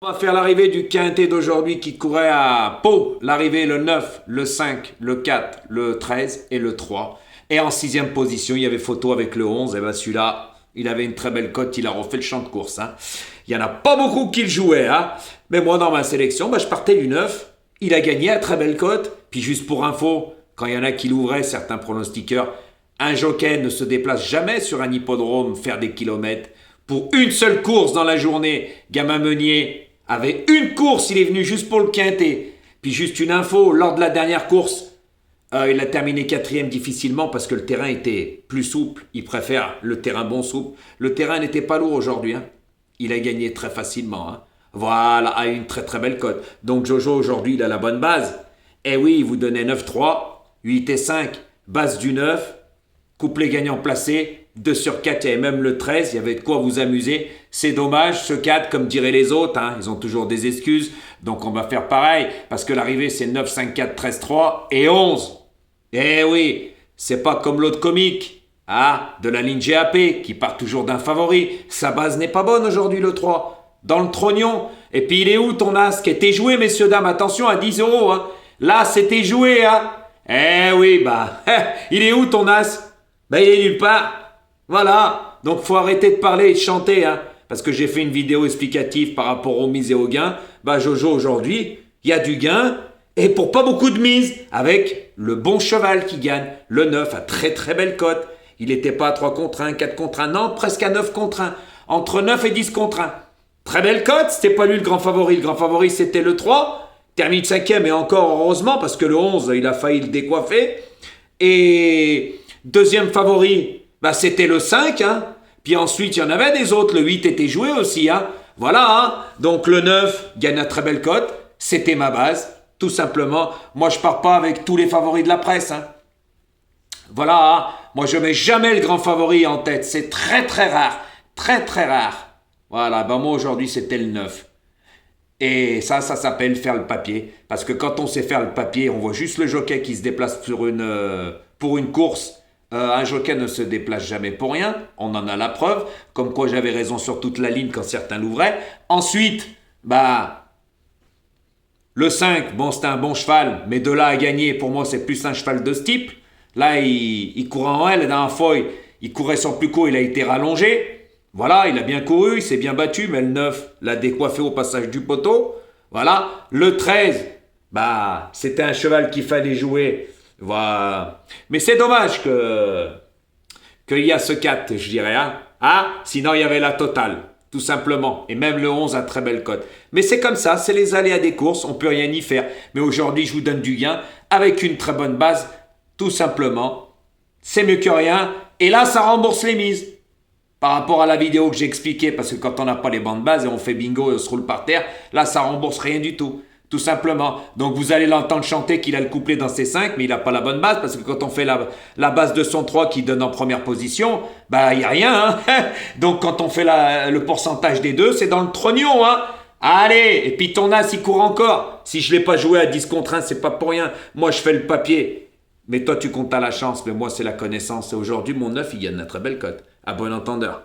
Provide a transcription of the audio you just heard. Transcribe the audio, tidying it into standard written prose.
On va faire l'arrivée du quintet d'aujourd'hui qui courait à Pau. L'arrivée le 9, le 5, le 4, le 13 et le 3. Et en sixième position, il y avait photo avec le 11. Et bien celui-là, il avait une très belle cote. Il a refait le champ de course. Il n'y en a pas beaucoup qui le jouaient. Mais moi, dans ma sélection, je partais du 9. Il a gagné à très belle cote. Puis juste pour info, quand il y en a qui l'ouvraient, certains pronostiqueurs, un jockey ne se déplace jamais sur un hippodrome faire des kilomètres. Pour une seule course dans la journée, Gamin Meunier avait une course, il est venu juste pour le quintet. Puis juste une info, lors de la dernière course, il a terminé quatrième difficilement parce que le terrain était plus souple. Il préfère le terrain bon souple. Le terrain n'était pas lourd aujourd'hui. Il a gagné très facilement. Voilà, à une très très belle cote. Donc Jojo aujourd'hui, il a la bonne base. Eh oui, il vous donnait 9-3, 8 et 5, base du 9, couplet gagnant placé, 2 sur 4, il y avait même le 13, il y avait de quoi vous amuser. C'est dommage, ce 4, comme diraient les autres, ils ont toujours des excuses. Donc on va faire pareil, parce que l'arrivée c'est 9, 5, 4, 13, 3 et 11. Eh oui, c'est pas comme l'autre comique, de la ligne GAP, qui part toujours d'un favori. Sa base n'est pas bonne aujourd'hui, le 3. Dans le trognon. Et puis il est où ton as qui était joué, messieurs, dames? Attention, à 10 euros. Là, c'était joué. Eh oui, il est où ton as? Il est nulle part. Voilà, donc faut arrêter de parler et de chanter, parce que j'ai fait une vidéo explicative par rapport aux mises et aux gains. Jojo aujourd'hui, il y a du gain, et pour pas beaucoup de mises, avec le bon cheval qui gagne, le 9 à très très belle cote. Il n'était pas à 3 contre 1, 4 contre 1, non, presque à 9 contre 1, entre 9 et 10 contre 1. Très belle cote, c'était pas lui le grand favori, c'était le 3, termine 5e et encore heureusement, parce que le 11, il a failli le décoiffer. Et deuxième favori, c'était le 5, Puis ensuite, il y en avait des autres. Le 8 était joué aussi, Voilà, Donc le 9 gagne à très belle cote. C'était ma base, tout simplement. Moi, je pars pas avec tous les favoris de la presse, Voilà, Moi, je mets jamais le grand favori en tête. C'est très, très rare. Très, très rare. Voilà, moi, aujourd'hui, c'était le 9. Et ça s'appelle faire le papier. Parce que quand on sait faire le papier, on voit juste le jockey qui se déplace pour une course. Un jockey ne se déplace jamais pour rien, on en a la preuve, comme quoi j'avais raison sur toute la ligne quand certains l'ouvraient. Ensuite, le 5, c'est un bon cheval, mais de là à gagner, pour moi, c'est plus un cheval de ce type. Là, il courait en L, la dernière fois, il courait sans plus court, il a été rallongé. Voilà, il a bien couru, il s'est bien battu, mais le 9 l'a décoiffé au passage du poteau. Voilà, le 13, c'était un cheval qu'il fallait jouer. Voilà. Mais c'est dommage qu'il y a ce 4, je dirais. Sinon, il y avait la totale, tout simplement. Et même le 11 a très belle cote. Mais c'est comme ça, c'est les aléas des courses, on ne peut rien y faire. Mais aujourd'hui, je vous donne du gain avec une très bonne base, tout simplement. C'est mieux que rien. Et là, ça rembourse les mises. Par rapport à la vidéo que j'ai expliquée, parce que quand on n'a pas les bancs de base et on fait bingo et on se roule par terre, là, ça rembourse rien du tout. Tout simplement. Donc vous allez l'entendre chanter qu'il a le couplet dans ses 5, mais il n'a pas la bonne base, parce que quand on fait la base de son 3 qui donne en première position, il n'y a rien. Donc quand on fait le pourcentage des deux, c'est dans le trognon. Allez, et puis ton as, il court encore. Si je ne l'ai pas joué à 10 contre 1, c'est pas pour rien. Moi, je fais le papier. Mais toi, tu comptes à la chance, mais moi, c'est la connaissance. Et aujourd'hui, mon 9, il gagne une très belle cote. À bon entendeur.